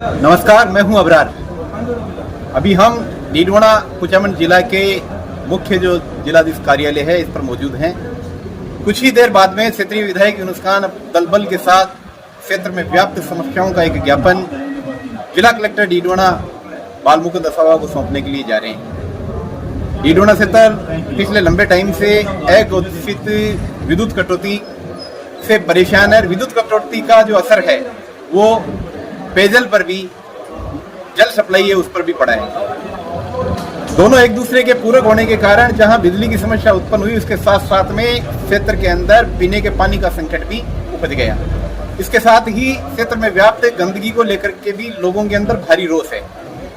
नमस्कार, मैं हूं अबरार। अभी हम डीडवाना कुचामन जिला के मुख्य जो जिलाधीश कार्यालय है इस पर मौजूद हैं। कुछ ही देर बाद में क्षेत्रीय विधायक यूनुस खान दलबल के साथ क्षेत्र में व्याप्त समस्याओं का एक ज्ञापन जिला कलेक्टर डीडवाना बालमुकुंद असावा को सौंपने के लिए जा रहे हैं। डीडवाना क्षेत्र पिछले लंबे टाइम से अघोषित विद्युत कटौती से परेशान है। विद्युत कटौती का जो असर है वो पेयजल पर भी, जल सप्लाई है उस पर भी पड़ा है। दोनों एक दूसरे के पूरक होने के कारण जहां बिजली की समस्या उत्पन्न हुई, उसके साथ साथ में क्षेत्र के अंदर पीने के पानी का संकट भी उपज गया। इसके साथ ही क्षेत्र में व्याप्त गंदगी को लेकर के भी लोगों के अंदर भारी रोष है।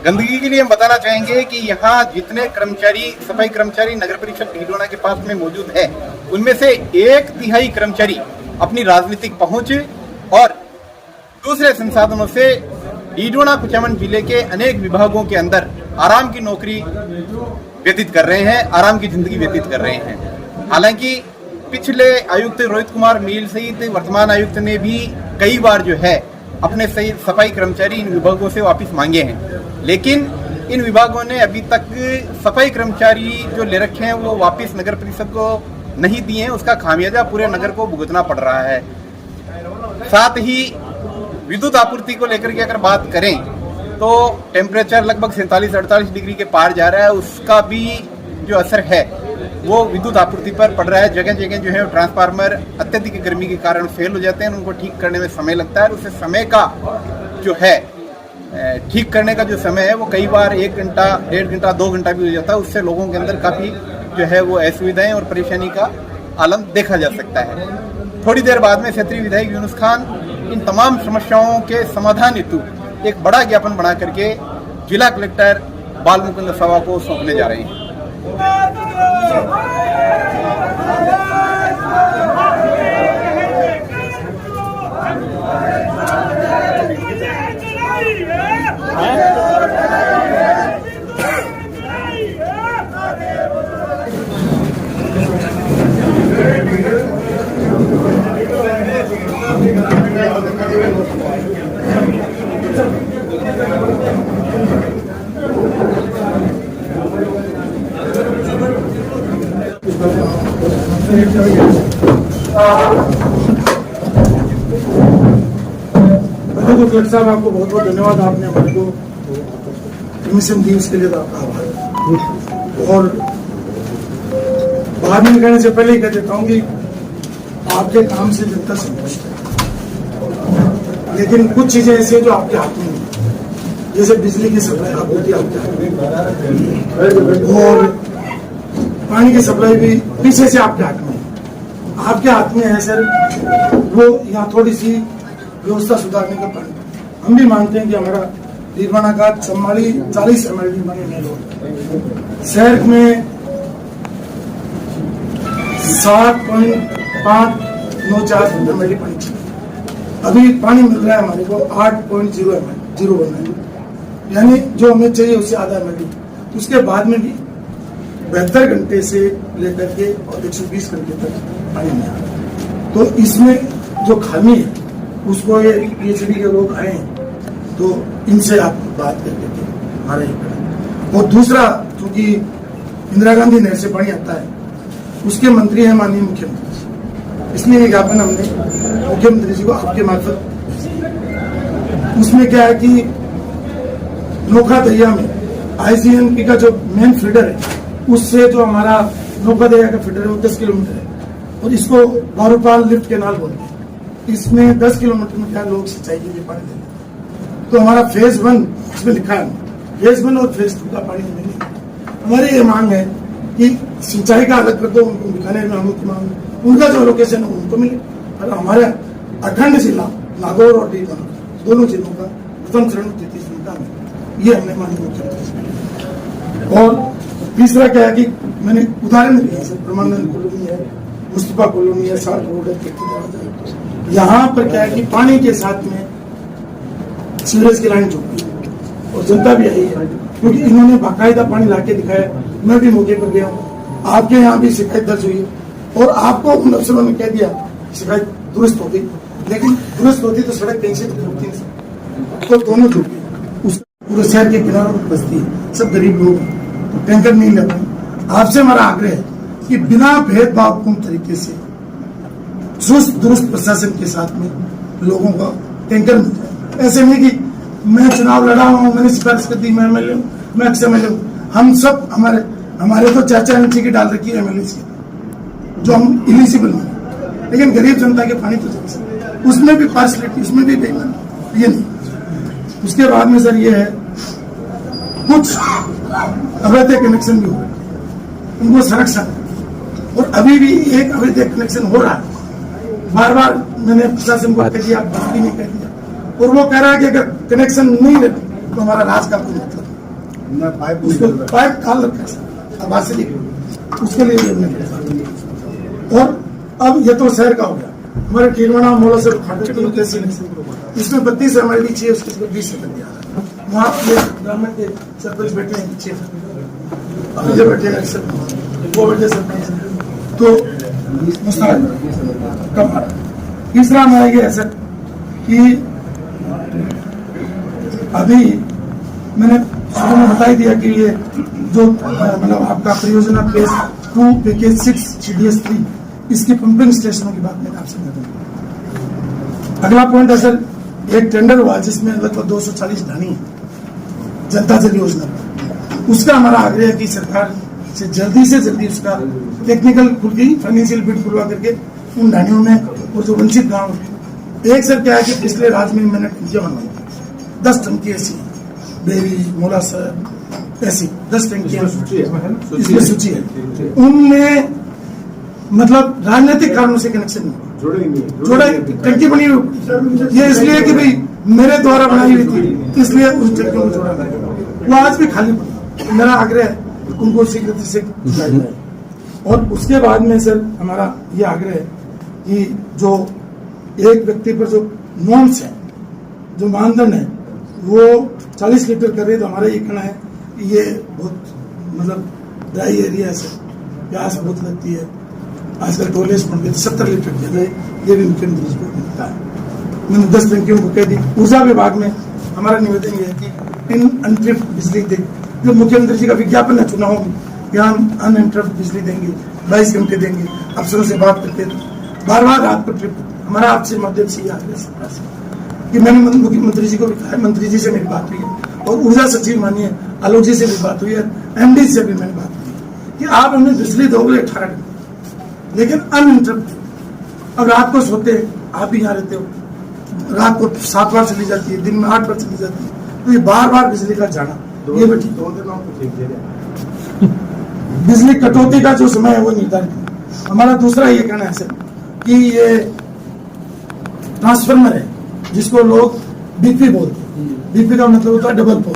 गंदगी के लिए हम बताना चाहेंगे कि यहाँ जितने कर्मचारी, सफाई कर्मचारी नगर परिषद डीडवाना के पास में मौजूद है, उनमें से 1/3 कर्मचारी अपनी राजनीतिक पहुंच और दूसरे संसाधनों से डीडवाना कुचामन जिले के अनेक विभागों के अंदर आराम की नौकरी व्यतीत कर रहे हैं, आराम की जिंदगी व्यतीत कर रहे हैं। हालांकि पिछले आयुक्त रोहित कुमार मील सहित वर्तमान आयुक्त ने भी कई बार जो है अपने सफाई कर्मचारी इन विभागों से वापस मांगे हैं, लेकिन इन विभागों ने अभी तक सफाई कर्मचारी जो ले रखे हैं वो वापस नगर परिषद को नहीं दिए हैं। उसका खामियाजा पूरे नगर को भुगतना पड़ रहा है। साथ ही विद्युत आपूर्ति को लेकर के अगर बात करें तो टेम्परेचर लगभग 47-48 डिग्री के पार जा रहा है। उसका भी जो असर है वो विद्युत आपूर्ति पर पड़ रहा है। जगह जगह जो है ट्रांसफार्मर अत्यधिक गर्मी के कारण फेल हो जाते हैं, उनको ठीक करने में समय लगता है। उससे समय का जो है ठीक करने का जो समय है वो कई बार 1 घंटा, 1.5 घंटा, 2 घंटा भी हो जाता है। उससे लोगों के अंदर काफ़ी जो है वो असुविधाएं और परेशानी का आलम देखा जा सकता है। थोड़ी देर बाद में क्षेत्रीय विधायक यूनुस खान इन तमाम समस्याओं के समाधान हेतु एक बड़ा ज्ञापन बना करके जिला कलेक्टर बालमुकुंद असावा को सौंपने जा रहे हैं। कलेक्टर साहब, आपको बहुत बहुत धन्यवाद। आपने हमारे को परमिशन दी, उसके लिए तो आपका आभार। और बाद में कहने से पहले ही कह देता हूँ कि आपके काम से जनता संतुष्ट है, लेकिन कुछ चीजें ऐसी हैं जो आपके हाथ में नहीं, जैसे बिजली की सप्लाई आप होती है आपके हाथ में, और पानी की सप्लाई भी पीछे से आपके हाथ में है। आपके हाथ में है सर, वो यहाँ थोड़ी सी व्यवस्था सुधारने का plan। हम भी मानते हैं कि हमारा डीडवाना का 40 MLD बने रोड, शहर में 7.594 MLD पानी चाहिए। अभी पानी मिल रहा है हमारे को 8.0 MLD, यानी जो हमें चाहिए उससे आधा MLD। उसके बाद में भी 72 घंटे से लेकर के और 120 घंटे तक पानी नहीं आ रहा। तो इसमें जो खामी है उसको ये PhD के लोग आए तो इनसे आप बात करके हमारे और दूसरा, क्योंकि इंदिरा गांधी नहर से पानी आता है, उसके मंत्री हैं माननीय मुख्यमंत्री जी, इसलिए ये ज्ञापन हमने मुख्यमंत्री जी को आपके मार्फत। उसमें क्या है कि नोखा दरिया में IGNP का जो मेन फीडर है, उससे जो हमारा नोखा दरिया का फीडर है वो 10 किलोमीटर है, और इसको बारूपाल लिफ्ट केनाल बोलते हैं। इसमें 10 किलोमीटर में क्या लोग सिंचाई के लिए पानी देते हैं। तो हमारा फेज 1 इसमें लिखा है, फेज 1 और फेज 2 का पानी हमें नहीं। हमारी ये मांग है कि सिंचाई का अलग कर दो, उनको बीकानेर में हम उनकी मांग, उनका जो लोकेशन है उनको मिले, और हमारे अखंड जिला नागौर और डीडवाना दोनों जिलों का प्रथम चरण 33 घंटा में, ये हमने माननीय मुख्यमंत्री। और तीसरा क्या है कि मैंने उदाहरण दिए सर, ब्रह्मानंद कॉलोनी है, मुस्तफा कॉलोनी है, 60 रोड है। यहाँ पर क्या है कि पानी के साथ में सीवरेज की लाइन चुकी है और जनता भी आई है, क्योंकि इन्होंने बाकायदा पानी लाके दिखाया। मैं भी मौके पर गया हूँ, आपके यहाँ भी शिकायत दर्ज हुई है और आपको उन अफसरों ने कह दिया शिकायत दुरुस्त होगी, लेकिन दुरुस्त होती तो सड़क कहीं से तो होती नहीं। तो दोनों डूब गए। उस पूरे शहर के किनारों पर बस्ती है, सब गरीब लोग हैं, तो टैंकर नहीं लगा। आपसे हमारा आग्रह है कि बिना भेदभावपूर्ण तरीके से चुस्त दुरुस्त प्रशासन के साथ में लोगों का टैंकर मिल जाए। ऐसे नहीं कि मैं चुनाव लड़ा हूँ, मैंने सिफारिश कर दी, मैं एमएलए हूँ, मैं एक्स-एमएलए हूँ। हम सब हमारे तो 4-4 इंची की डाल रखी है एमएलए की, जो हम इलिजिबल नहीं, लेकिन गरीब जनता के पानी तो चल सकते, उसमें भी पार्शलिटी, उसमें भी बेईमानी, ये नहीं। उसके बाद में सर ये है कुछ अवैध कनेक्शन भी हो रहे हैं, उनको संरक्षण, और अभी भी एक अवैध कनेक्शन हो रहा है। बार बार मैंने प्रशासन को कह दिया, भी नहीं कह दिया, और वो कह रहा है कि अगर कनेक्शन नहीं लगे तो हमारा राज का कोई मतलब नहीं। उसको पाइप डाल रखा है अब आज से लेकर, उसके लिए भी हमने। और अब ये तो शहर का हो गया, हमारे टीलवाड़ा मोला से इसमें 32 MID चाहिए, उसके 20 से कर दिया। वहाँ ये ग्रामीण के सरपंच बैठे हैं पीछे, ये बैठे हैं सरपंच, वो बैठे सरपंच, तो तीसरा हमारा ये है सर कि अभी मैंने शुरू में बता ही दिया कि ये जो मतलब आपका परियोजना फेज 2 पैकेज 6 CDS 3 इसके पंपिंग स्टेशनों की बात मैंने आपसे बताई। अगला पॉइंट है सर, एक टेंडर हुआ जिसमें लगभग 240 ढाणी है जनता जल योजना, उसका हमारा आग्रह है कि सरकार से जल्दी उसका टेक्निकल खुल गई फाइनेंशियल बिड खुलवा करके उन ढाणियों में, और जो वंचित गांव एक सर क्या है कि पिछले राज्य में मैंने टंकियां बनवाई 10 टंकी ऐसी, बेरी मोला सर ऐसी 10 टंकियां इसमें सूची है। उनमें मतलब राजनीतिक कारणों से कनेक्शन नहीं जोड़ा, टंकी बनी हुई ये इसलिए कि भाई मेरे द्वारा बनाई हुई थी, इसलिए उस टंकी को जोड़ा गया, वो आज भी खाली पड़ी। मेरा आग्रह है उनको शीघ्र से जोड़ा जाए। और उसके बाद में सर हमारा ये आग्रह है कि जो एक व्यक्ति पर जो नॉर्म्स है, जो मानदंड है, वो 40 लीटर कर रहे, तो हमारा ये कहना है कि ये बहुत मतलब ड्राई एरिया है सर, प्यास बहुत लगती है, आजकल टोलेज बन गए 70 लीटर के लिए, ये भी मुख्यमंत्री जी को मिलता है। मैंने 10 टंकियों को कह दी। ऊर्जा विभाग में हमारा निवेदन ये है कि अनट्रिप्ड बिजली दे, जो मुख्यमंत्री जी का विज्ञापन है चुनाव में कि हम अनइंटरप्ट बिजली देंगे, 22 घंटे देंगे, अफसरों से बात करते थे, बार बार रात को ट्रिप। हमारा आपसे माध्यम से आग्रह सरकार से कि मैंने मुख्यमंत्री जी को भी कहा है, मंत्री जी से मेरी बात हुई है, और ऊर्जा सचिव मानिए आलोक जी से भी बात हुई है, MD से भी मैंने बात की कि आप हमें बिजली दोगे 18 घंटे, लेकिन अनइंटरप्ट। अब रात को सोते, आप भी यहाँ रहते हो, रात को 7 बार चली जाती है, दिन में 8 बार चली जाती है, तो ये बार बार बिजली का जाना, ये भी ठीक। बिजली कटौती का जो समय है वो निर्धारित है। हमारा दूसरा ये कहना है सर कि ये ट्रांसफार्मर है जिसको लोग डीपी बोलते हैं, डीपी का मतलब होता है डबल पोल,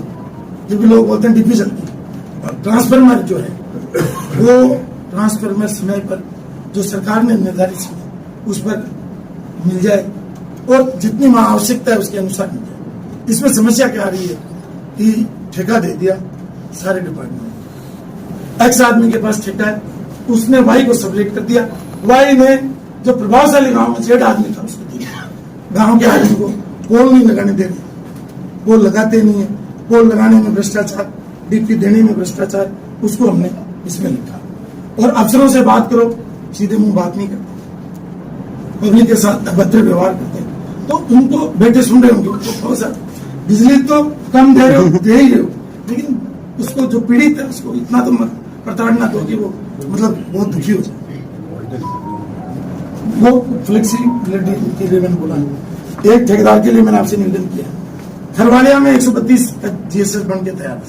जो भी लोग बोलते हैं डीपी चलती है। और ट्रांसफार्मर जो है वो ट्रांसफार्मर समय पर जो सरकार ने निर्धारित समय उस पर मिल जाए, और जितनी आवश्यकता है उसके अनुसार मिल जाए। इसमें समस्या क्या आ रही है कि ठेका दे दिया सारे डिपार्टमेंट, एक्स आदमी के पास ठेका है, उसने वाई को सबलेट कर दिया, वाई ने जो प्रभावशाली गांव में 6 आदमी था उसको दिया, गांव के आदमी को पोल नहीं लगाने दे रहे, पोल लगाते नहीं है, पोल लगाने में भ्रष्टाचार, डीपी देने में भ्रष्टाचार, उसको हमने इसमें लिखा। और अफसरों से बात करो, सीधे मुंह बात नहीं करते, पब्लिक के साथ अभद्र व्यवहार करते, तो उनको बेटे सुन रहे होंगे, उनको सर बिजली तो कम दे रहे हो, दे ही रहे हो, लेकिन उसको जो पीड़ित है उसको इतना तो मत प्रताड़ना दो कि वो मतलब बहुत दुखी हो जाए। वो फ्लेक्सिबिलिटी के लिए मैंने बोला, एक ठेकेदार के लिए मैंने आपसे निवेदन किया, खरवालिया में 132 GSS बन के तैयार है।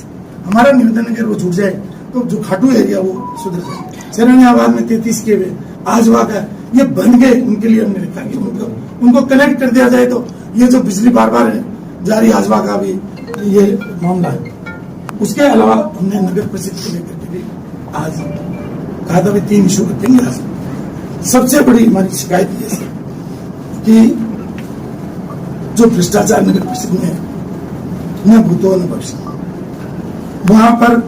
हमारा निवेदन अगर वो छूट जाए तो जो खाटू एरिया वो सुधर जाए। सैरानियाबाद में 33 के वे आजवा का ये बन गए, उनके लिए हमने लिखा कि उनको कनेक्ट कर दिया जाए, तो ये जो बिजली बार बार है जारी आजवा का भी ये मामला है। उसके अलावा हमने नगर परिषद को लेकर के भी आज कहा था 3 इशू रखेंगे। आज सबसे बड़ी हमारी शिकायत ये है कि जो भ्रष्टाचार नगर परिषद में न भूतो न भविष्य, वहां पर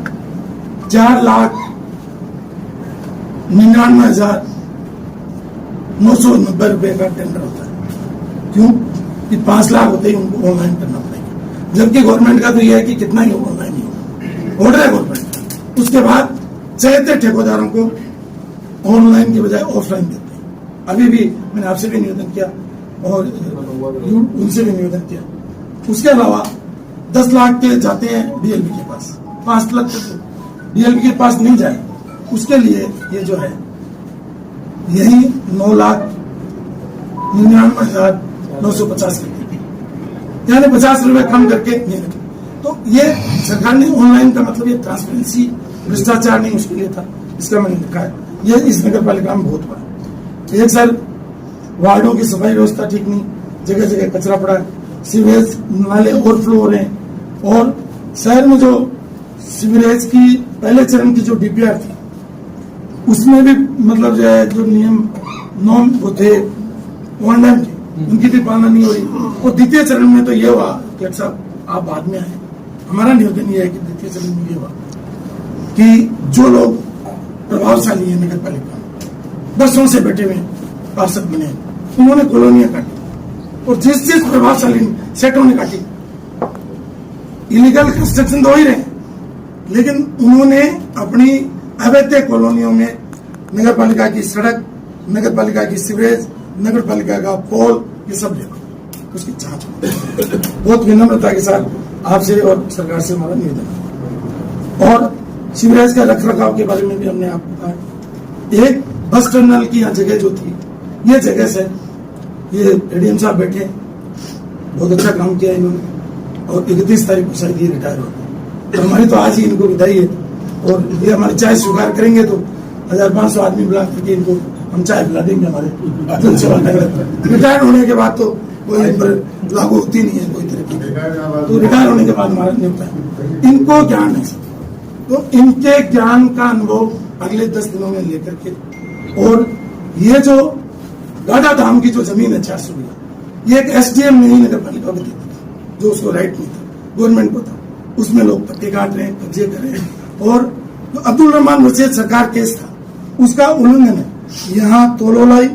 4,99,990 रुपए का टेंडर होता है। क्यों कि 5 लाख होते ही उनको ऑनलाइन करना पड़ेगा। जबकि गवर्नमेंट का तो यह है कि कितना ही होगा ऑनलाइन ही होगा, ऑर्डर है गवर्नमेंट का। उसके बाद चाहते ठेकेदारों को ऑनलाइन के बजाय ऑफलाइन देते हैं। अभी भी मैंने आपसे भी निवेदन किया और उनसे भी निवेदन किया। उसके अलावा 10 लाख के जाते हैं डीएलपी के पास, 5 लाख डीएलपी के पास नहीं जाए, उसके लिए ये जो है यही 9,99,950 यानी 50 रुपए कम करके ये रखे। तो ये सरकार ने ऑनलाइन का मतलब ये ट्रांसपेरेंसी, भ्रष्टाचार नहीं उसके लिए था, इसका मैंने लिखा है। ये इस नगर पालिका में बहुत बड़ा। एक सर वार्डों की सफाई व्यवस्था ठीक नहीं, जगह जगह कचरा पड़ा है, सीवरेज नाले ओवरफ्लो हो रहे हैं, और शहर में जो सीवरेज की पहले चरण की जो डीपीआर थी उसमें भी मतलब जो है जो नॉर्म वो थे ओएनएम के, उनकी भी पालना नहीं हो रही। और द्वितीय चरण में तो ये हुआ कि साहब आप बाद में आए, हमारा निवेदन ये है कि द्वितीय चरण में ये हुआ कि जो लोग प्रभावशाली है नगर पालिका, वर्षों से बैठे हुए पार्षद बने, उन्होंने कॉलोनियां काटी, और जिस प्रभावशाली सेटों ने काटी। इलीगल कंस्ट्रक्शन तो हो ही रहे, लेकिन उन्होंने अपनी अवैध कॉलोनियों में नगर पालिका की सड़क, नगर पालिका की सीवरेज, नगर पालिका का पोल, ये सब देखो, उसकी जांच हो। बहुत विनम्रता के साथ आपसे और सरकार से हमारा निवेदन है। और सीवरेज का रखरखाव के बारे में भी हमने आपको कहा। एक बस टर्मिनल की यहाँ जगह जो थी, ये जगह से ये एडीएम साहब बैठे, बहुत अच्छा काम किया इन्होंने, और 31 तारीख को शायद ये रिटायर हो गए। तो हमारी तो आज ही इनको विदाई है, और ये हमारी चाय स्वीकार करेंगे तो 1500 आदमी बुला करके इनको हम चाय पिला देंगे। हमारे रिटायर होने के बाद तो कोई इन पर लागू होती नहीं है कोई तरह की, तो रिटायर होने के बाद हमारा नहीं होता है। इनको ज्ञान है, तो इनके ज्ञान का अनुभव अगले 10 दिनों में लेकर के, और ये जो गाढ़ा धाम की जो जमीन है 400 बीघा, ये एक एसडीएम ने ही नगर पालिका को दी थी, जो उसको राइट नहीं था, गवर्नमेंट को था। उसमें लोग पट्टे काट रहे हैं, कब्जे कर रहे हैं, और जो अब्दुल रहमान रशीद सरकार केस था उसका उल्लंघन है। यहाँ तोलोलाई,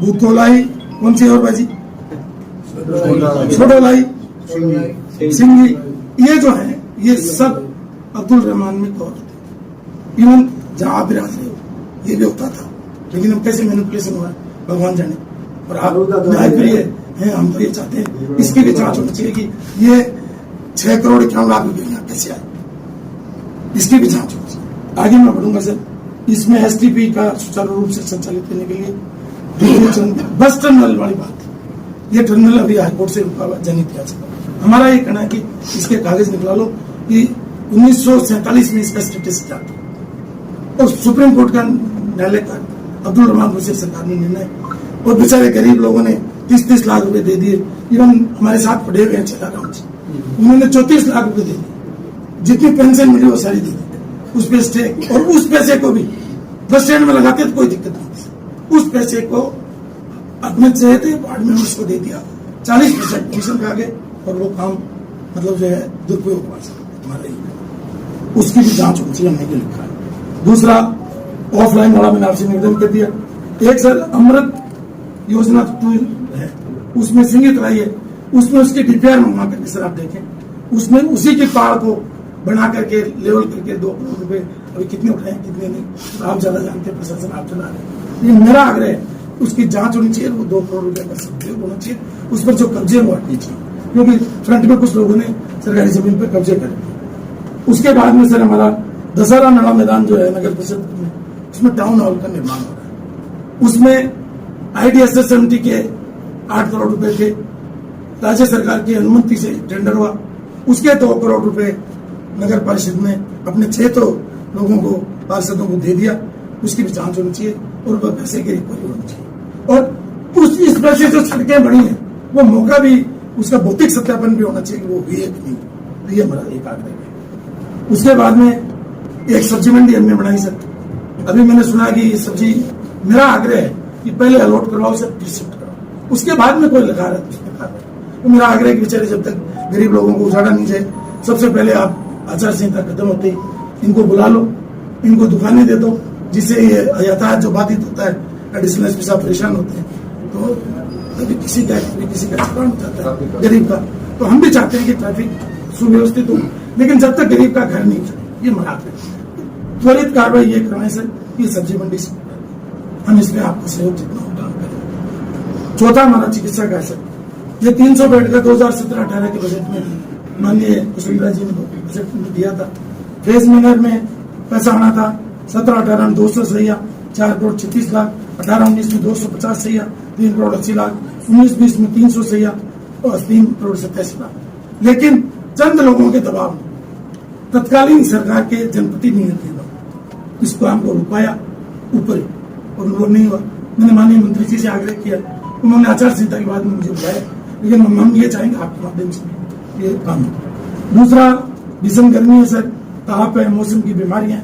भूतोलाई, कौन सी और बाजी, छोटोलाई, सिंगी, ये जो है ये सब अब्दुल रहमान में कौर थे। इवन जहां आप राज रहे हो ये भी होता था, लेकिन अब कैसे मैनिपुलेशन हुआ भगवान जाने। और आप न्यायप्रिय हैं, हम तो ये चाहते हैं इसकी भी जांच होनी चाहिए कि ये 6 करोड़ 51 लाख रुपए यहाँ कैसे आए, इसकी भी जांच होनी चाहिए। आगे मैं बढ़ूंगा सर, इसमें एसटीपी का सुचारू रूप से संचालित करने के लिए बस टर्मिनल वाली बात, ये टर्मिनल अभी हाईकोर्ट से रुका हुआ जनहित याचिका। हमारा ये कहना है कि इसके कागज निकला लो कि 1947 में इसका स्टेटस क्या था, और सुप्रीम कोर्ट का न्यायालय का अब्दुल रहमान रशीद सरकार ने निर्णय, और बेचारे गरीब लोगों ने 30-30 लाख रुपए दे दिए। इवन हमारे साथ पढ़े हुए हैं चेलाराम जी, उन्होंने 34 लाख रुपए दे दिए, जितनी पेंशन मिली वो सारी दे दी, उस पे स्टे, और उस पैसे को भी बस स्टैंड में लगाते तो कोई दिक्कत नहीं थी। उस पैसे को अपने चाहते वार्ड मेंबर्स को दे दिया, 40% कमीशन खा गए, और वो काम मतलब जो है दुरुपयोग हुआ हमारा ही, उसकी भी जांच होनी चाहिए, हमने लिखा है। दूसरा ऑफलाइन वाला मैंने आपसे निवेदन कर दिया। एक सर अमृत योजना 2 है, उसमें सिंगी तलाई है, उसमें उसकी डीपीआर मंगवा करके सर आप देखें, उसमें उसी के पहाड़ को बना करके लेवल करके 2 करोड़ रुपए अभी कितने उठाए कितने नहीं, तो आप ज्यादा जानते हैं, प्रशासन आप चला रहे हैं। मेरा आग्रह है उसकी जांच होनी चाहिए, वो 2 करोड़ रुपए का सदुपयोग होना चाहिए, उस पर जो कब्जे वो हटनी चाहिए, क्योंकि फ्रंट में कुछ लोगों ने सरकारी जमीन पर कब्जे कर। उसके बाद में सर हमारा दशहरा नड़ा मैदान जो है नगर परिषद में, उसमें टाउन हॉल का निर्माण हो रहा है। उसमें आईडीएसएस समिति के 8 करोड़ रुपए थे, राज्य सरकार की अनुमति से टेंडर हुआ, उसके 2 करोड़ रुपए नगर परिषद ने अपने 6 लोगों को, पार्षदों को दे दिया। उसकी भी जांच होनी चाहिए, और वह पैसे की रिकवरी होनी चाहिए, और उस इस पैसे जो सड़कें बनी है वो मौका भी उसका भौतिक सत्यापन भी होना चाहिए कि वो हुई है कि नहीं। तो ये हमारा एक आग्रह है। उसके बाद में एक सब्जी मंडी हमने बनाई सर, अभी मैंने सुना कि ये सब्जी, मेरा आग्रह है कि पहले अलॉट करवाओ सर, फिर शिफ्ट कराओ, उसके बाद में कोई लगा रहा है तो उसमें खा रहा। तो मेरा आग्रह है कि बेचारे जब तक गरीब लोगों को उजाड़ा नहीं जाए, सबसे पहले आप आचार संहिता खत्म होते ही इनको बुला लो, इनको दुकानें दे दो, जिससे ये यातायात जो बाधित होता है, एडिशनल एसपी साहब परेशान होते हैं, तो कभी किसी का प्राण जाता है गरीब का, तो हम भी चाहते हैं कि ट्रैफिक सुव्यवस्थित हो, लेकिन जब तक गरीब का घर नहीं चले, ये हमारा आग्रह है। त्वरित कार्रवाई ये करवाएं सर, ये सब्जी मंडी से हम इसमें आपका सहयोग जितना होगा हम करेंगे। चौथा हमारा चिकित्सा का है सर, ये 300 बेड का 2017-18 के बजट में माननीय वसुंधरा जी ने बजट में दिया था। फेज नगर में पैसा आना था 17-18 में 200 सैया 4 करोड़ 36 लाख, 18-19 में 250 सैया 3 करोड़ 80 लाख, 19-20 में 300 सैया और 3 करोड़ 27 लाख। लेकिन चंद लोगों के दबाव में तत्कालीन सरकार के जनप्रतिनिधि ने इस काम को रुकाया ऊपर, और वो नहीं हुआ। मैंने माननीय मंत्री जी से आग्रह किया, उन्होंने आचार संहिता के बाद में मुझे बुलाया, लेकिन हम ये चाहेंगे आपके माध्यम से ये काम हो। दूसरा, भीषण गर्मी है सर, ताप है, मौसम की बीमारियां,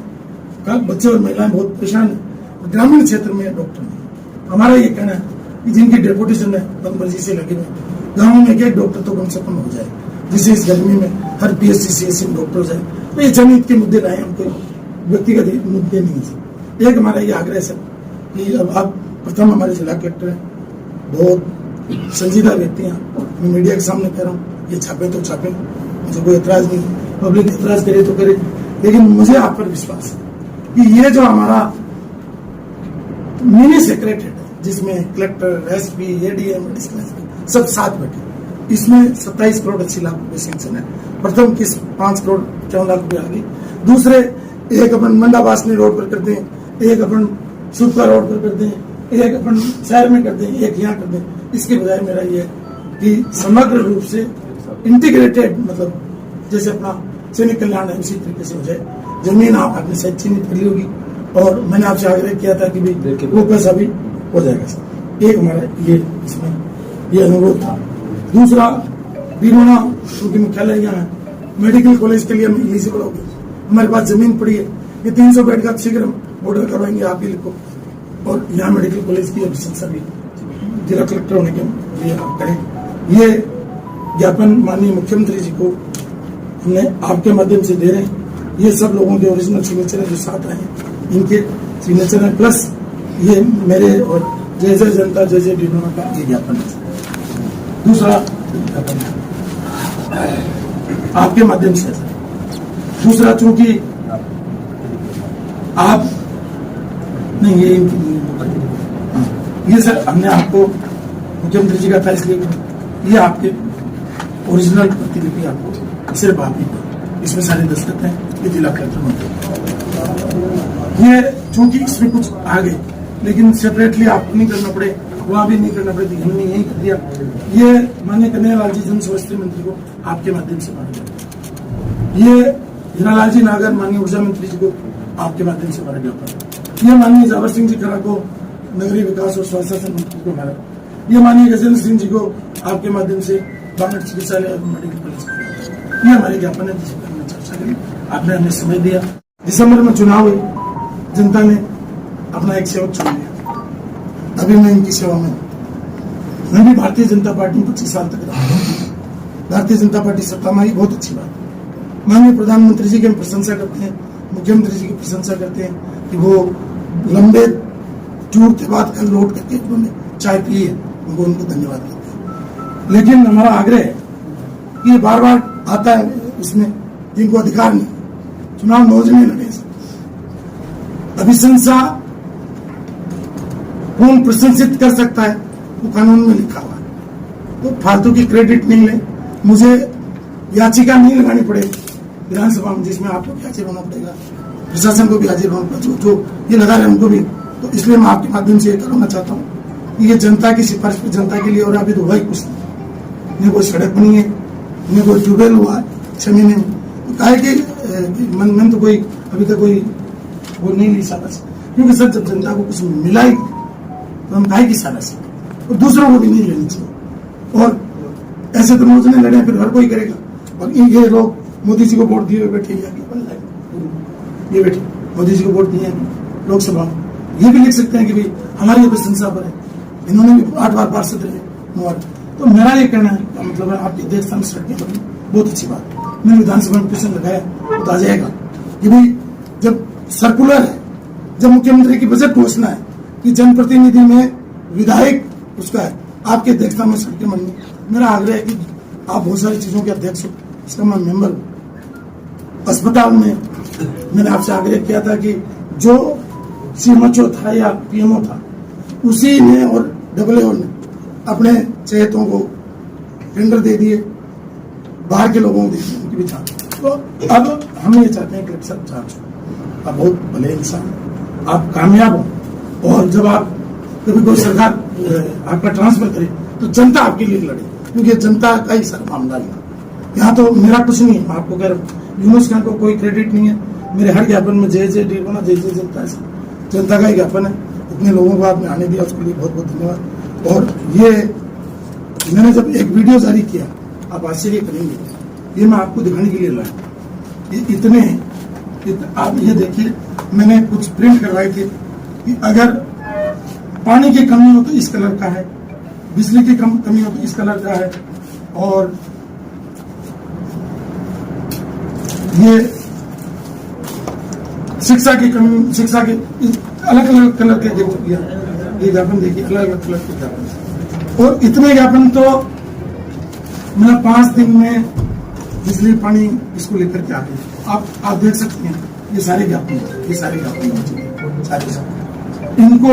कल बच्चे और महिलाएं बहुत परेशान है। ग्रामीण क्षेत्र में डॉक्टर नहीं। हमारा ये कहना है कि जिनकी डेपुटेशन है बंदमर्जी से लगे हुए, गाँव में एक डॉक्टर तो कम से कम हो जाए, जिससे इस गर्मी में हर PSC CSC में डॉक्टर हो जाए। तो ये जनहित के मुद्दे लाए, हमको व्यक्तिगत मुद्दे नहीं है। एक हमारा ये आग्रह है सर कि अब आप प्रथम हमारे जिला कलेक्टर हैं, बहुत संजीदा व्यक्ति हैं, मैं मीडिया के सामने कह रहा हूँ, ये छापे तो छापे, मुझे कोई एतराज नहीं, पब्लिक एतराज करे तो करे, लेकिन मुझे आप पर विश्वास है कि ये जो हमारा मिनी सेक्रेटरीट है, जिसमें कलेक्टर, SP, ADM, सब साथ बैठे, इसमें 27 करोड़ 80 लाख रुपए सेंक्शन है। प्रथम किस 5 करोड़ 54 लाख रुपए आ गई। दूसरे, एक अपन मंडा बासनी रोड पर करते हैं, एक अपन सुपका रोड पर करते हैं, एक अपन शहर में करते हैं, एक यहाँ करते हैं। इसके बजाय मेरा ये है कि समग्र रूप से इंटीग्रेटेड, मतलब जैसे अपना सैनिक कल्याण है उसी तरीके से हो जाए। जमीन आपने शायद चिन्हित कर ली होगी, और मैंने आपसे आग्रह किया था कि भाई वो पैसा भी हो जाएगा सर। एक हमारा ये इसमें ये अनुरोध था। दूसरा, बीरोना क्योंकि मुख्यालय यहाँ है, मेडिकल कॉलेज के लिए हम एलिजिबल हो गए, हमारे पास जमीन पड़ी है, ये 300 बेड का शीघ्र ऑर्डर करवाएंगे, आप ही लिखो, और यहाँ मेडिकल कॉलेज की अभिशंसा भी जिला कलेक्टर होने के लिए आप करें। ये ज्ञापन माननीय मुख्यमंत्री जी को हमने आपके माध्यम से दे रहे हैं। ये सब लोगों के ओरिजिनल सिग्नेचर है जो साथ आए हैं, इनके सिग्नेचर है, प्लस ये मेरे और जय जय जनता जय जय डिडोना का ये ज्ञापन है। दूसरा आपके माध्यम से, दूसरा चूंकि आप नहीं ये सर हमने आपको मुख्यमंत्री जी का था, इसलिए ये आपके ओरिजिनल प्रतिलिपि आपको सिर्फ आप ही, इसमें सारे दस्तखत हैं, ये जिला कलेक्टर होते। ये चूंकि इसमें कुछ आ गए, लेकिन सेपरेटली आपको नहीं करना पड़े, वहां भी नहीं करना पड़ेगी, हमने यही कर दिया। ये माननीय कन्हैयालाल जी जन स्वास्थ्य मंत्री को आपके माध्यम से मारा गया। ये हीरालाल जी नागर माननीय ऊर्जा मंत्री जी को आपके माध्यम से मारा गया। ये माननीय जावर सिंह जी खरा को नगरीय विकास और स्वास्थ्य मंत्री को मारा। ये माननीय गजेंद्र सिंह जी को आपके माध्यम से बांगड़ चिकित्सालय और मेडिकल कॉलेज। ये हमारे ज्ञापन है जिस पर हमने चर्चा करी, आपने हमें समय दिया। दिसंबर में चुनाव हुए, जनता ने अपना एक सेवक चुन लिया, अभी मैं इनकी सेवा में। मैं भी भारतीय जनता पार्टी में 25 साल तक रहा। भारतीय जनता पार्टी सत्ता में आई, बहुत अच्छी बात। माननीय प्रधानमंत्री जी की हम प्रशंसा करते हैं, मुख्यमंत्री जी की प्रशंसा करते हैं कि वो लंबे टूर के बाद कल लौट करके उन्होंने चाय पी है, उनको धन्यवाद देते हैं। लेकिन हमारा आग्रह है कि ये बार बार आता है, इसमें जिनको अधिकार नहीं, चुनाव नौज में लड़े, अभिशंसा कौन प्रशंसित कर सकता है वो कानून में लिखा हुआ है। तो फालतू की क्रेडिट नहीं ले, मुझे याचिका नहीं लगानी पड़े विधानसभा में, जिसमें आपको हाजिर होना पड़ेगा, प्रशासन को भी हाजिर होना पड़ेगा, जो ये लगा रहे उनको भी। तो इसलिए मैं आपके माध्यम से ये करना चाहता हूँ कि ये जनता की सिफारिश पे जनता के लिए, और अभी तो हुआ ही कुछ नहीं, कोई सड़क बनी है, न कोई ट्यूबवेल हुआ है 6 महीने में। तो कहे कि मन तो कोई अभी तक कोई वो नहीं ली सारस, क्योंकि सर जब जनता को कुछ मिला ही तो हम काहे की सारस, और दूसरों को भी नहीं लेनी चाहिए। और ऐसे तो मोदी ने लड़े, फिर हर कोई करेगा। और ये लोग मोदी जी को वोट दिए हुए बैठे, ये बैठे मोदी जी को वोट दिए लोकसभा में, ये भी लिख सकते हैं कि भाई हमारी प्रशंसा पर है, इन्होंने भी 8 बार पार्षद रहे। तो मेरा ये कहना है, मतलब आपकी अध्यक्षता में सड़कें बनी, बहुत अच्छी बात। मैंने विधानसभा में क्वेश्चन लगाया तो आ जाएगा कि भाई जब सर्कुलर है, जब मुख्यमंत्री की बजट घोषणा है कि जनप्रतिनिधि में विधायक उसका है, आपकी अध्यक्षता में सड़कें बननी, मेरा आग्रह है कि आप बहुत सारी चीजों के अध्यक्ष हो, इसका मैं मेंबर हूँ। अस्पताल में मैंने आपसे आग्रह किया था कि जो सीएमएचओ था या पीएमओ था, उसी ने और डब्ल्यूओ ने अपने चहेतों को टेंडर दे दिए, बाहर के लोगों को दे दिए, उनकी भी जांच। तो अब हम ये चाहते हैं कि सब जांच हो। आप बहुत भले इंसान, आप कामयाब हो, और जब आप कभी कोई सरकार आपका ट्रांसफर करे तो जनता आपके लिए लड़े, क्योंकि जनता का ही सर मामला है। यहाँ तो मेरा कुछ नहीं है, आपको कह रहा हूँ, यूनुस खान को कोई क्रेडिट नहीं है। मेरे हर ज्ञापन में जय जय डीडवाना, जय जय जनता है, जनता का ही ज्ञापन है। इतने लोगों को आपने आने दिया, उसके लिए बहुत बहुत धन्यवाद। और ये मैंने जब एक वीडियो जारी किया, आप आश्चर्य करेंगे, ये मैं आपको दिखाने के लिए लाया। ये इतने आप ये देखिए, मैंने कुछ प्रिंट करवाए थे कि अगर पानी की कमी हो तो इस कलर का है, बिजली की कमी हो तो इस कलर का है, और ये शिक्षा की कमी, शिक्षा के अलग अलग कलर के ये ज्ञापन देखिए, अलग अलग कलर के ज्ञापन। और इतने ज्ञापन तो मैंने 5 दिन में बिजली पानी इसको लेकर के आ गई। आप देख सकते हैं, ये सारे ज्ञापन सारे इनको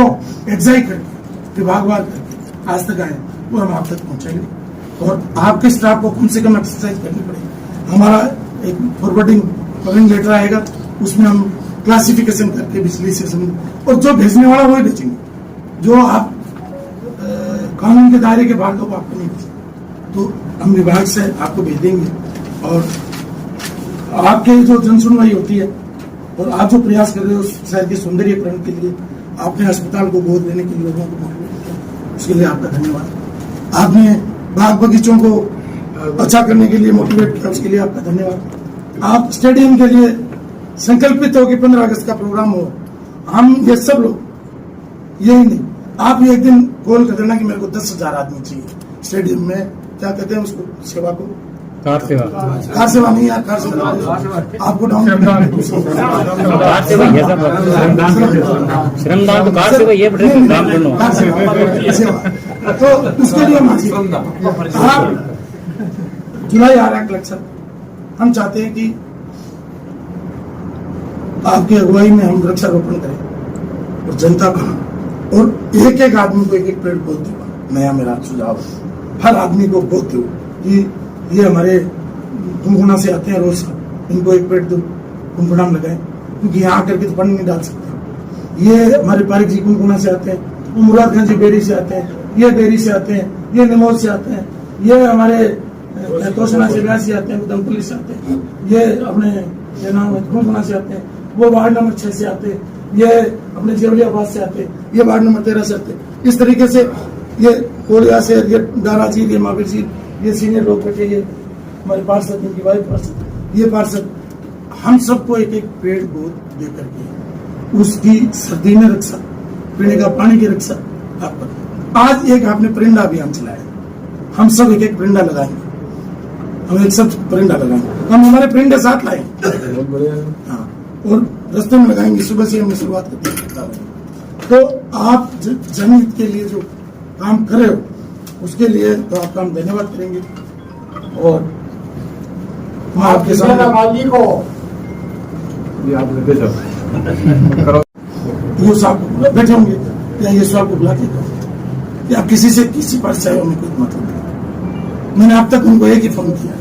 एग्जाइट करके विभागवार करके आज तक आए, वो हम आप तक पहुंचाएंगे। और आपके स्टाफ को कम से कम एक्सरसाइज करनी पड़ेगी। हमारा एक फॉरवर्डिंग कवरिंग लेटर आएगा, उसमें हम क्लासिफिकेशन करके बिजली से संबंधित, और जो भेजने वाला वही भेजेंगे, जो आप कानून के दायरे के बाहर को आपको नहीं भेजेंगे। तो हम विभाग से आपको भेज देंगे, और आपके जो जन सुनवाई होती है और आप जो प्रयास कर रहे हो शहर के सौंदर्यीकरण के लिए, आपने अस्पताल को गोद लेने के लिए लोगों को मोटिवेट किया, उसके लिए आपका धन्यवाद। आपने बाग बगीचों को अच्छा करने के लिए मोटिवेट किया, उसके लिए आपका धन्यवाद। आप स्टेडियम के लिए संकल्पित हो कि 15 अगस्त का प्रोग्राम हो। हम ये सब लोग, यही नहीं, आप एक दिन कॉल कर देना कि मेरे को 10,000 आदमी चाहिए स्टेडियम में, क्या कहते हैं उसको, सेवा को, कार सेवा नहीं यार, कार सेवा आपको डाउन श्रमदान तो कार सेवा, ये तो उसके लिए आप जुलाई आ रहा है कलेक्शन, हम चाहते हैं कि आपकी अगुवाई में हम वृक्षारोपण करें और जनता को, और एक एक आदमी को एक एक पेड़ बोल दो। नया मेरा सुझाव, हर आदमी को बोल दो कि ये हमारे कुंकुना से आते हैं रोज, इनको एक पेड़ दो, कुंकुनाम लगाए, क्योंकि यहाँ करके तो पानी नहीं डाल सकते। ये हमारे पारिक जी कुंकुना से आते हैं, वो मुरादगंज जी बेरी से आते हैं, ये बेरी से आते हैं, ये निमोज से आते हैं, ये हमारे तोशना से ब्यास से आते हैं, उदमपुली से आते हैं, ये अपने नाम कुंकुना से आते हैं, वो वार्ड नंबर 6 से आते हैं, ये अपने जेवलियाबाद से आते हैं, ये वार्ड नंबर 13 से आते हैं। इस तरीके से ये कोलिया से, ये दारा जी, ये महावीर जी, ये सीनियर लोग बैठे, ये हमारे पार्षद, इनकी वाइफ पार्षद, ये पार्षद, हम सबको एक एक पेड़ गोद दे करके उसकी सर्दी में रक्षा, पीने का पानी की रक्षा आप करें। आज एक आपने परिंदा अभियान चलाया, हम सब एक एक परिंदा लगाएंगे, हम एक सब परिंदा लगाएंगे, हम हमारे परिंदे साथ लाएंगे, हाँ, और रास्ते में लगाएंगे। सुबह से हमने शुरुआत करते हैं। तो आप जनहित के लिए जो काम कर रहे हो, उसके लिए तो आपका हम धन्यवाद करेंगे। और मैं आपके साथ ये साहब बैठे होंगे या ये साहब को बुलाते कि आप किसी से किसी पर चाहे हमें कोई मतलब नहीं। मैंने अब तक उनको एक ही फोन किया,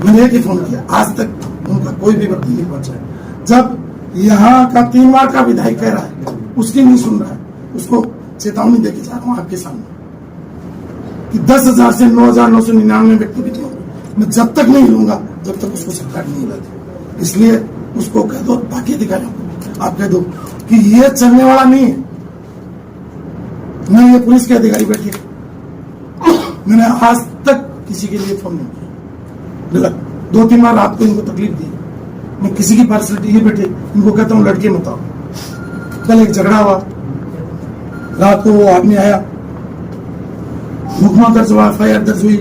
मैंने एक ही फोन किया, आज तक उनका कोई भी व्यक्ति नहीं पहुंचा है। जब यहाँ का 3 बार का विधायक कह रहा है, उसकी नहीं सुन रहा है, उसको चेतावनी देके जा रहा हूँ आपके सामने कि 10,000 से 9,999 व्यक्ति भी होंगे, मैं जब तक नहीं लूंगा जब तक उसको सरकार नहीं लाती। इसलिए उसको कह दो, बाकी अधिकारियों को आप कह दो कि ये चलने वाला नहीं है। मैं ये पुलिस के अधिकारी बैठे, मैंने आज तक किसी के लिए फोन नहीं किया, गलत 2-3 बार रात को इनको तकलीफ दी। मैं किसी की पार्सलिटी, ये बैठे इनको कहता हूँ लड़के मत आओ। कल एक झगड़ा हुआ, रात को वो आदमी आया, मुकदमा दर्ज हुआ, FIR दर्ज हुई,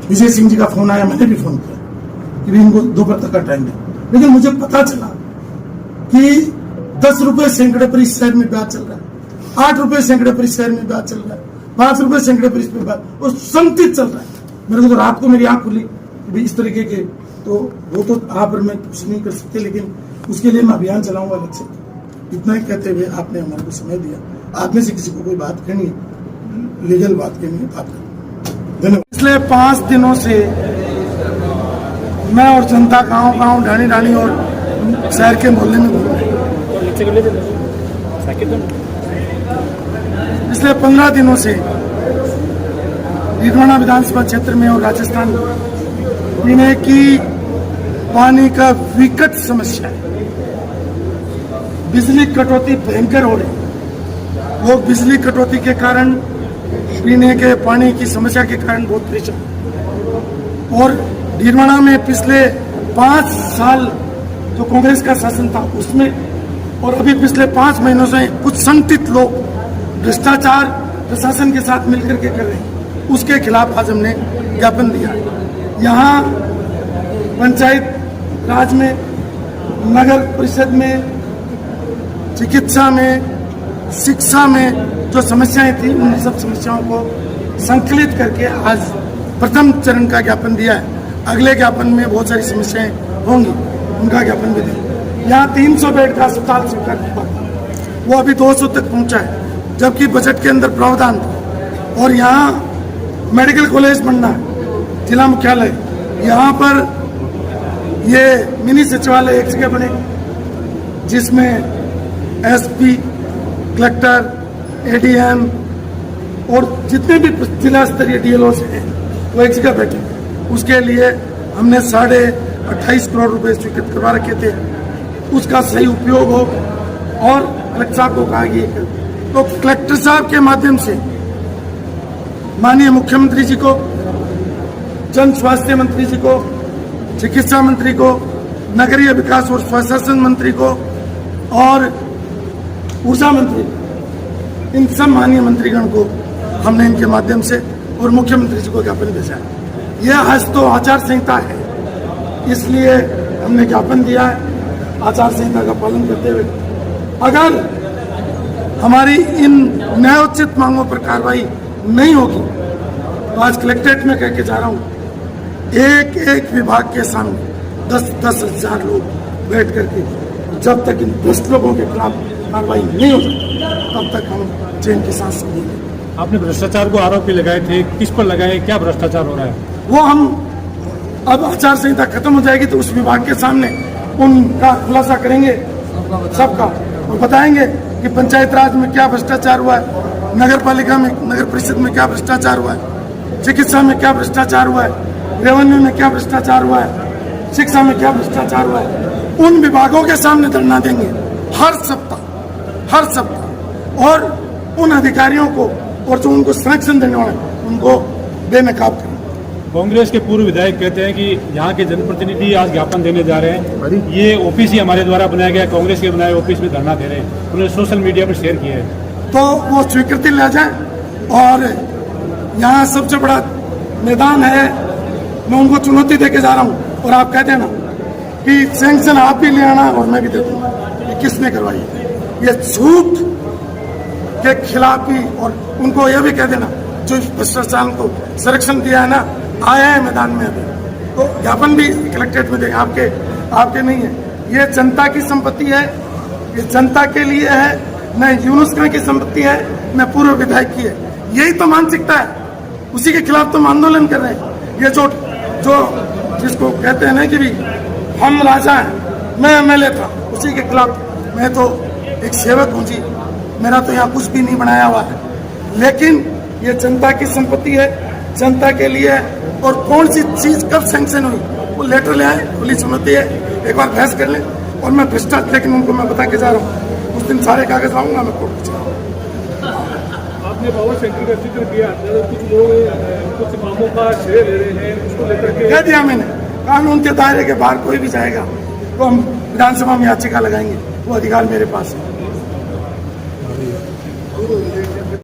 विजय सिंह जी का फोन आया, मैंने भी फोन किया कि भी इनको दोपहर तक का टाइम दे। लेकिन मुझे पता चला कि 10 रुपए सैकड़े पर इस शहर में ब्याज चल रहा है, 8 रुपए सैकड़े पर इस शहर में ब्याज चल रहा है, 5 रुपए सैकड़े पर इस पे ब्याज, और संचित चल रहा है। मेरे को तो रात को मेरी आंख खुली भी इस तरीके के, तो वो तो आप और मैं कुछ नहीं कर सकते, लेकिन उसके लिए मैं अभियान चलाऊंगा अलग से। इतना ही कहते हुए आपने हमारे को समय दिया। आप में से किसी को कोई बात कहनी है, लीगल बात कहनी है, आप धन्यवाद। पिछले 5 दिनों से मैं और जनता गांव ढाणी ढाणी और शहर के मोहल्ले में घूम रहे हैं। पिछले 15 दिनों से डीडवाना विधानसभा क्षेत्र में और राजस्थान में पीने की पानी का विकट समस्या है। बिजली कटौती भयंकर हो रही। लोग बिजली कटौती के कारण, पीने के पानी की समस्या के कारण बहुत परेशान। और डीडवाना में पिछले 5 साल जो कांग्रेस का शासन था उसमें, और अभी पिछले 5 महीनों से कुछ संगठित लोग भ्रष्टाचार प्रशासन के साथ मिलकर के कर रहे हैं, उसके खिलाफ आज हमने ज्ञापन दिया। यहाँ पंचायत राज में, नगर परिषद में, चिकित्सा में, शिक्षा में जो समस्याएं थी, उन सब समस्याओं को संकलित करके आज प्रथम चरण का ज्ञापन दिया है। अगले ज्ञापन में बहुत सारी समस्याएं होंगी, उनका ज्ञापन भी देंगे। यहाँ 300 बेड का अस्पताल स्वीकार हुआ, वो अभी 200 तक पहुंचा है, जबकि बजट के अंदर प्रावधान था। और यहाँ मेडिकल कॉलेज बनना है, जिला मुख्यालय, यहाँ पर ये मिनी सचिवालय एक जगह बने, जिसमें एसपी, कलेक्टर, एडीएम और जितने भी जिला स्तरीय डीएलओ हैं वो एक जगह बैठे। उसके लिए हमने 28.5 करोड़ रुपए स्वीकृत करवा रखे थे, उसका सही उपयोग हो। और कलेक्टर साहब को कहा कि तो कलेक्टर साहब के माध्यम से माननीय मुख्यमंत्री जी को, जन स्वास्थ्य मंत्री जी को, चिकित्सा मंत्री को, नगरीय विकास और स्वशासन मंत्री को और ऊर्जा मंत्री, इन सब माननीय मंत्रीगण को हमने इनके माध्यम से और मुख्यमंत्री जी को ज्ञापन भेजा है। यह आज तो आचार संहिता है, इसलिए हमने ज्ञापन दिया है आचार संहिता का पालन करते हुए। अगर हमारी इन न्यायोचित मांगों पर कार्रवाई नहीं होगी तो आज कलेक्ट्रेट में कह के जा रहा हूँ, एक एक विभाग के सामने 10-10 हजार लोग बैठ करके, जब तक इन भ्रष्ट लोगों के खिलाफ कार्रवाई नहीं हो सकती तब तक हम चैन के साथ समझेंगे। आपने भ्रष्टाचार को आरोप भी लगाए थे, किस पर लगाए, क्या भ्रष्टाचार हो रहा है? वो हम अब आचार संहिता खत्म हो जाएगी तो उस विभाग के सामने उनका खुलासा करेंगे सबका, और बताएंगे कि पंचायत राज में क्या भ्रष्टाचार हुआ है, नगर पालिका में, नगर परिषद में क्या भ्रष्टाचार हुआ है, चिकित्सा में क्या भ्रष्टाचार हुआ है, रेवेन्यू में क्या भ्रष्टाचार हुआ है, शिक्षा में क्या भ्रष्टाचार हुआ है। उन विभागों के सामने धरना देंगे हर सप्ताह, और उन अधिकारियों को और जो उनको संरक्षण देने वाले उनको बेनकाब करें। कांग्रेस के पूर्व विधायक कहते हैं कि यहाँ के जनप्रतिनिधि आज ज्ञापन देने जा रहे हैं, ये ऑफिस ही हमारे द्वारा बनाया गया, कांग्रेस के बनाए ऑफिस में धरना दे रहे हैं, उन्होंने सोशल मीडिया पर शेयर किया है। तो वो स्वीकृति ले जाए, और यहाँ सबसे बड़ा मैदान है, मैं उनको चुनौती देके जा रहा हूँ। और आप कहते हैं ना कि सैंक्शन आप भी ले आना और मैं भी दे दूंगा, ये किसने करवाई? ये झूठ के खिलाफ भी, और उनको यह भी कह देना जो भ्रष्टाचार को संरक्षण दिया है ना, आया है मैदान में अभी, तो ज्ञापन भी कलेक्ट्रेट में देगा, आपके नहीं है। ये जनता की संपत्ति है, ये जनता के लिए है, न यूनुस खान की संपत्ति है, न पूर्व विधायक की है। यही तो मानसिकता है, उसी के खिलाफ तो हम आंदोलन कर रहे हैं। ये जो जिसको कहते हैं ना कि भी हम राजा हैं, मैं एमएलए था, उसी के खिलाफ। मैं तो एक सेवक हूँ जी, मेरा तो यहाँ कुछ भी नहीं बनाया हुआ है, लेकिन ये जनता की संपत्ति है, जनता के लिए है। और कौन सी चीज कब सैंक्शन हुई वो लेटर ले आए, खुली सम्मति है, एक बार बहस कर ले। और मैं भ्रष्टाचार, लेकिन उनको मैं बता के जा रहा हूँ, उस दिन सारे कागज लाऊंगा मैं कोर्ट में। आपने पावर सेंटर का जिक्र किया, कुछ लोग कुछ मामलों का श्रेय ले रहे हैं, उसको लेकर के कह दिया मैंने, कानून के दायरे के बाहर कोई भी जाएगा तो हम विधानसभा में याचिका लगाएंगे, वो अधिकार मेरे पास है।